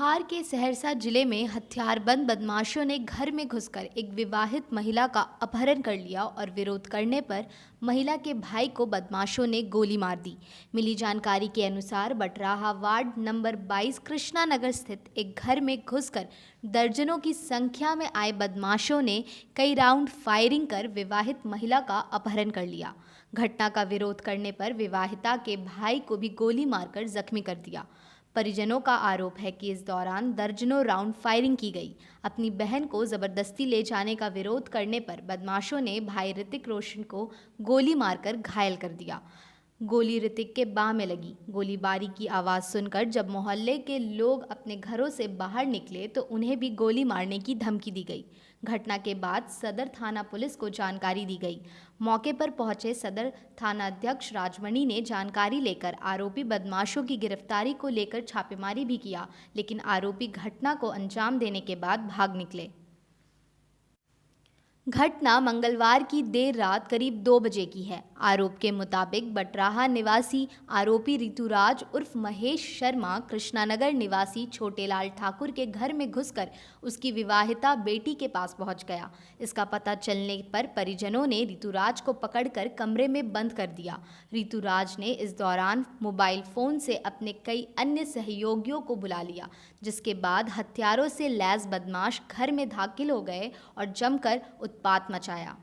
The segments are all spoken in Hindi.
बिहार के सहरसा जिले में हथियारबंद बदमाशों ने घर में घुसकर एक विवाहित महिला का अपहरण कर लिया और विरोध करने पर महिला के भाई को बदमाशों ने गोली मार दी। मिली जानकारी के अनुसार बटराहा वार्ड नंबर 22 कृष्णा नगर स्थित एक घर में घुसकर दर्जनों की संख्या में आए बदमाशों ने कई राउंड फायरिंग कर विवाहित महिला का अपहरण कर लिया। घटना का विरोध करने पर विवाहिता के भाई को भी गोली मारकर जख्मी कर दिया। परिजनों का आरोप है कि इस दौरान दर्जनों राउंड फायरिंग की गई। अपनी बहन को जबरदस्ती ले जाने का विरोध करने पर बदमाशों ने भाई ऋतिक रोशन को गोली मारकर घायल कर दिया। गोली ऋतिक के बाह में लगी। गोलीबारी की आवाज़ सुनकर जब मोहल्ले के लोग अपने घरों से बाहर निकले तो उन्हें भी गोली मारने की धमकी दी गई। घटना के बाद सदर थाना पुलिस को जानकारी दी गई। मौके पर पहुंचे सदर थानाध्यक्ष राजमणि ने जानकारी लेकर आरोपी बदमाशों की गिरफ्तारी को लेकर छापेमारी भी किया, लेकिन आरोपी घटना को अंजाम देने के बाद भाग निकले। घटना मंगलवार की देर रात करीब 2 बजे की है। आरोप के मुताबिक बटराहा निवासी आरोपी ऋतुराज उर्फ महेश शर्मा कृष्णानगर निवासी छोटेलाल ठाकुर के घर में घुसकर उसकी विवाहिता बेटी के पास पहुंच गया। इसका पता चलने पर परिजनों ने ऋतुराज को पकड़कर कमरे में बंद कर दिया। ऋतुराज ने इस दौरान मोबाइल फ़ोन से अपने कई अन्य सहयोगियों को बुला लिया, जिसके बाद हथियारों से लैस बदमाश घर में दाखिल हो गए और जमकर उत्पात मचाया।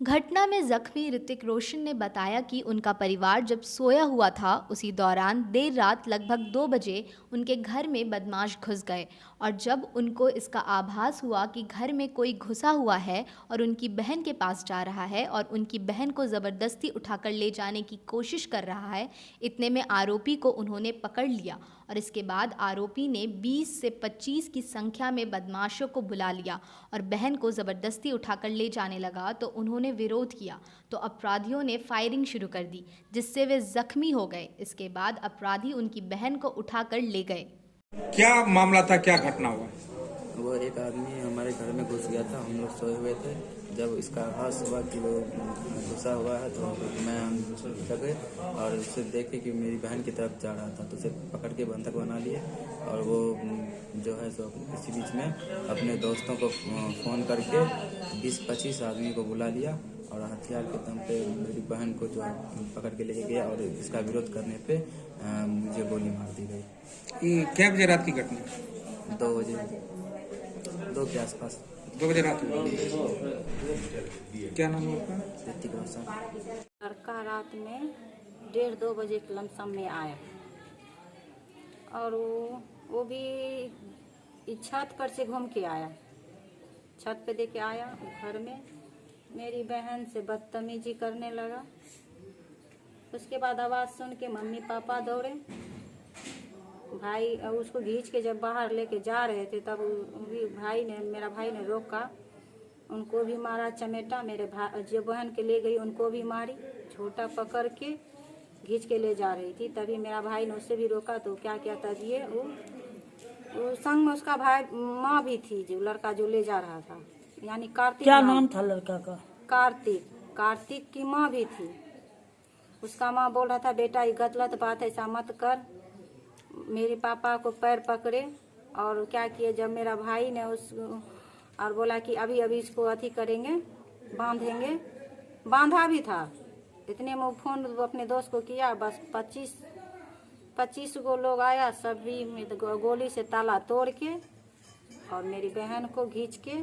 घटना में जख्मी ऋतिक रोशन ने बताया कि उनका परिवार जब सोया हुआ था उसी दौरान देर रात लगभग 2 बजे उनके घर में बदमाश घुस गए और जब उनको इसका आभास हुआ कि घर में कोई घुसा हुआ है और उनकी बहन के पास जा रहा है और उनकी बहन को ज़बरदस्ती उठाकर ले जाने की कोशिश कर रहा है, इतने में आरोपी को उन्होंने पकड़ लिया और इसके बाद आरोपी ने 20 से 25 की संख्या में बदमाशों को बुला लिया और बहन को ज़बरदस्ती उठाकर ले जाने लगा तो उन्होंने विरोध किया तो अपराधियों ने फायरिंग शुरू कर दी, जिससे वे जख्मी हो गए। इसके बाद अपराधी उनकी बहन को उठाकर ले गए। क्या मामला था, क्या घटना हुआ? वो एक आदमी हमारे घर में घुस गया था। हम लोग सोए हुए थे। जब इसका आभास हुआ कि वो घुसा हुआ है तो मैं जगे और उसे देखे कि मेरी बहन की तरफ जा रहा था तो उसे पकड़ के बंधक बना लिए और वो जो है सो इसी बीच में अपने दोस्तों को फ़ोन करके 20-25 आदमी को बुला लिया और हथियार के दम पे मेरी बहन को जो पकड़ के ले गया और इसका विरोध करने पे मुझे गोली मार दी गई। ये क्या बजे रात की घटना? 2 बजे 2 के आसपास। 2 बजे रात हुई। क्या नाम है आपका? ऋतिक रोशन। लड़का रात में 1:30-2 बजे के लमसम में आया और वो भी छत पर से घूम के आया। छत पे दे के आया घर में मेरी बहन से बदतमीजी करने लगा। उसके बाद आवाज़ सुन के मम्मी पापा दौड़े। भाई उसको खींच के जब बाहर लेके जा रहे थे तब मेरा भाई ने रोका, उनको भी मारा चमेटा। मेरे भाई जो बहन के ले गई उनको भी मारी, छोटा पकड़ के खींच के ले जा रही थी। तभी मेरा भाई ने उससे भी रोका तो क्या किया, तभी वो संग में उसका भाई माँ भी थी, जो लड़का जो ले जा रहा था, यानी कार्तिक। क्या नाम था लड़का का? कार्तिक की माँ भी थी। उसका माँ बोल रहा था बेटा ये गलत बात है, ऐसा मत कर। मेरे पापा को पैर पकड़े और क्या किए, जब मेरा भाई ने और बोला कि अभी इसको अथी करेंगे, बांधेंगे, बांधा भी था। इतने में फोन अपने दोस्त को किया, बस 25 गो लोग आया, सभी गोली से ताला तोड़ के और मेरी बहन को खींच के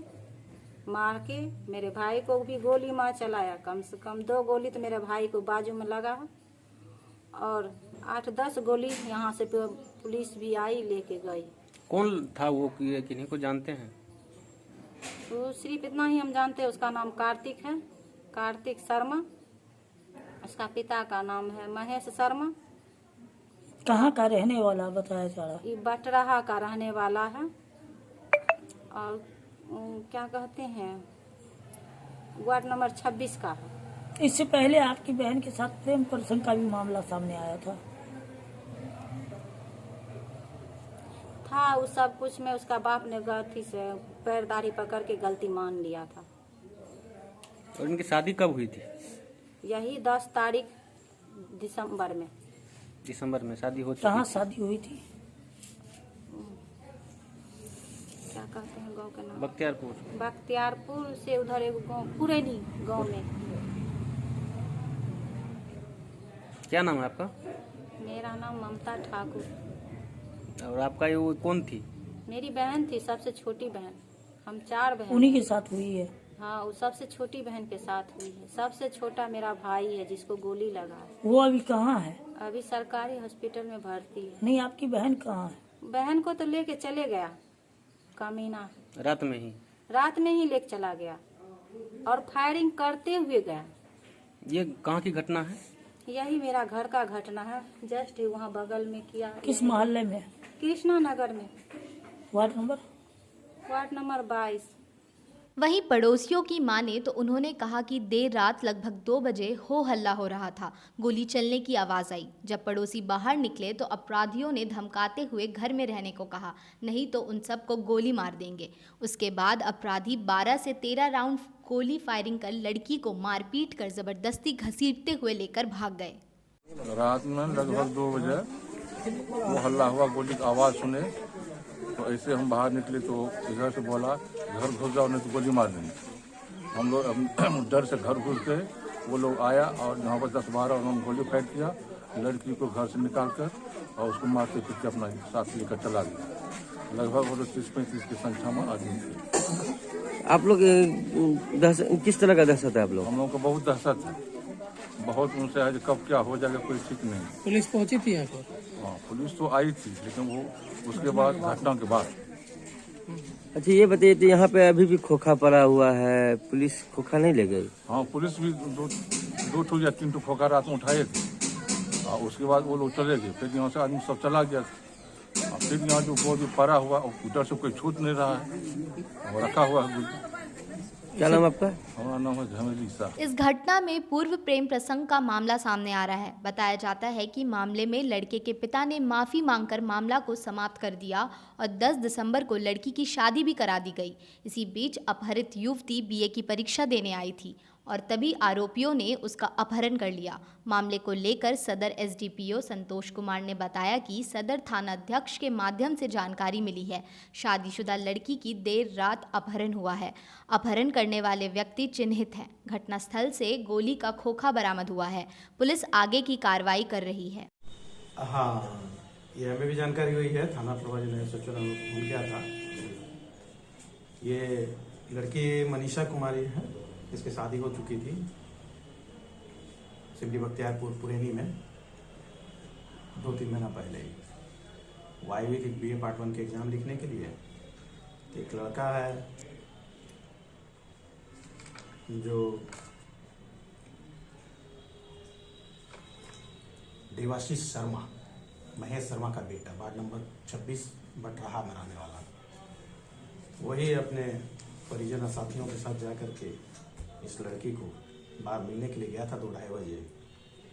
मार के मेरे भाई को भी गोली मार चलाया। कम से कम 2 गोली तो मेरे भाई को बाजू में लगा और 8-10 गोली यहाँ से पुलिस भी आई लेके गई। कौन था वो, किन्हीं को जानते हैं? तो सिर्फ इतना ही हम जानते हैं, उसका नाम कार्तिक है, कार्तिक शर्मा। उसका पिता का नाम है महेश शर्मा। कहाँ का रहने वाला बताया जा रहा? ये बटराहा का रहने वाला है और क्या कहते हैं वार्ड नंबर 26 का है। इससे पहले आपकी बहन के साथ प्रेम प्रसंग का भी मामला सामने आया था। उस सब कुछ में उसका बाप ने गलती से पैरदारी पकड़ के गलती मान लिया था। और इनकी शादी कब हुई थी? यही 10 तारीख दिसंबर में शादी हो चुकी। कहाँ शादी हुई थी? कहते हैं गांव का नाम? बख्तियारपुर। बख्तियारपुर से उधर एक गांव पुरैनी गांव में। क्या नाम है आपका? मेरा नाम ममता ठाकुर। और आपका ये वो कौन थी? मेरी बहन थी, सबसे छोटी बहन। हम 4 बहन। उन्हीं के साथ हुई है। हाँ, वो सबसे छोटी बहन के साथ हुई है। सबसे छोटा मेरा भाई है जिसको गोली लगा है। वो अभी कहाँ है? अभी सरकारी हॉस्पिटल में भर्ती है। नहीं, आपकी बहन कहाँ है? बहन को तो लेके चले गया कमीना, रात में ही? रात में ही लेके चला गया और फायरिंग करते हुए गया। ये कहाँ की घटना है? यही मेरा घर का घटना है, जस्ट वहाँ बगल में किया। किस मोहल्ले में? कृष्णा नगर में, वार्ड नंबर? Ward number 22। वहीं पड़ोसियों की माने तो उन्होंने कहा कि देर रात लगभग 2 बजे हो हल्ला हो रहा था, गोली चलने की आवाज़ आई। जब पड़ोसी बाहर निकले तो अपराधियों ने धमकाते हुए घर में रहने को कहा, नहीं तो उन सबको गोली मार देंगे। उसके बाद अपराधी 12 से 13 राउंड गोली फायरिंग कर लड़की को मारपीट कर जबरदस्ती घसीटते हुए लेकर भाग गए। रात में लगभग 2 बजे वो हल्ला हुआ, गोली की आवाज़ सुने तो ऐसे हम बाहर निकले तो इधर से बोला घर घुस जाओ नहीं तो गोली मार देंगे। हम लोग डर से घर घुस गए। वो लोग आया और यहाँ पर 10-12 उन्होंने गोली फायर किया, लड़की को घर से निकाल कर और उसको मारते पीटते अपना साथ लेकर चला गया। लगभग वो 30-35 की संख्या में आदमी थे। आप लोग किस तरह का दहशत है आप लोग? हम लोग को बहुत दहशत है, बहुत उनसे है कब क्या हो जाएगा कोई ठीक नहीं। पुलिस पहुंची थी यहाँ पर? हाँ, पुलिस तो आई थी लेकिन वो उसके बाद घटना के बाद। अच्छा ये बताइए, तो यहाँ पे अभी भी खोखा पड़ा हुआ है, पुलिस खोखा नहीं ले गई? हाँ, पुलिस भी 2 या 3 खोखा रात में उठाए थे और उसके बाद वो लोग चले गए। फिर यहाँ से आदमी सब चला गया। फिर यहाँ जो गोली पड़ा हुआ उधर से कोई छूट नहीं रहा है, वो रखा हुआ है। क्या नाम आपका? हमारा नाम है झमेली शाह। इस घटना में पूर्व प्रेम प्रसंग का मामला सामने आ रहा है। बताया जाता है कि मामले में लड़के के पिता ने माफ़ी मांगकर मामला को समाप्त कर दिया और 10 दिसंबर को लड़की की शादी भी करा दी गई। इसी बीच अपहरित युवती बीए की परीक्षा देने आई थी और तभी आरोपियों ने उसका अपहरण कर लिया। मामले को लेकर सदर एसडीपीओ संतोष कुमार ने बताया कि सदर थानाध्यक्ष के माध्यम से जानकारी मिली है, शादीशुदा लड़की की देर रात अपहरण हुआ है। अपहरण करने वाले व्यक्ति चिन्हित हैं। घटनास्थल से गोली का खोखा बरामद हुआ है। पुलिस आगे की कार्रवाई कर रही है। हाँ, ये हमें भी जानकारी हुई है। थाना प्रभारी ने सोचा फोन किया था। ये लड़की मनीषा कुमारी है, इसकी शादी हो चुकी थी सिमली बख्तियारपुर पुरैनी में 2-3 महीना पहले ही। वो आई हुई थी BA पार्ट 1 के एग्ज़ाम लिखने के लिए। तो एक लड़का है जो देवाशीष शर्मा, महेश शर्मा का बेटा, वार्ड नंबर 26 बटराहा में रहने वाला, वही अपने परिजन और साथियों के साथ जाकर के इस लड़की को बाहर मिलने के लिए गया था 2-2:30 बजे।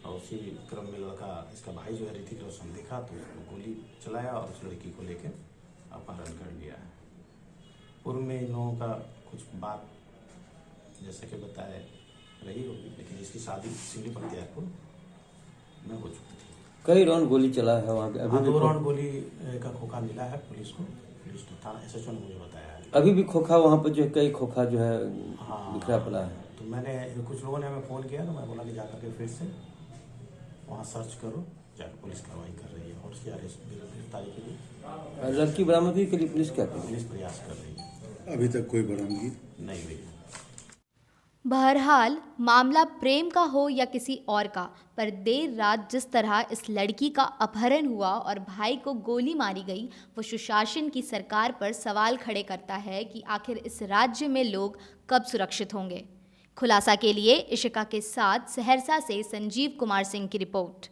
और उसी क्रम में लड़का, इसका भाई जो है ऋतिक रोशन, देखा तो उसको गोली चलाया और उस लड़की को लेकर अपहरण कर लिया है। पूर्व में इन लोगों का कुछ बात जैसे कि बताए रही होगी, लेकिन इसकी शादी सिमली बख्तियारपुर में हो चुकी थी। कई राउंड गोली चला है वहाँ पे? अभी 2 राउंड गोली का खोखा मिला है पुलिस को। पुलिस तो थाना SHO ने मुझे बताया है। अभी भी खोखा वहाँ पर जो कई खोखा जो है हाँ, बिखरा पड़ा है। तो मैंने कुछ लोगों ने हमें फ़ोन किया तो मैं बोला कि जाकर के फिर से वहाँ सर्च करो, जाकर पुलिस कार्रवाई कर रही है और उसकी गिरफ्तारी के लिए लड़की बरामदगी के लिए पुलिस क्या कर पुलिस प्रयास कर रही है। अभी तक कोई बरामदगी नहीं हुई। बहरहाल मामला प्रेम का हो या किसी और का, पर देर रात जिस तरह इस लड़की का अपहरण हुआ और भाई को गोली मारी गई, वो सुशासन की सरकार पर सवाल खड़े करता है कि आखिर इस राज्य में लोग कब सुरक्षित होंगे। खुलासा के लिए इशिका के साथ सहरसा से संजीव कुमार सिंह की रिपोर्ट।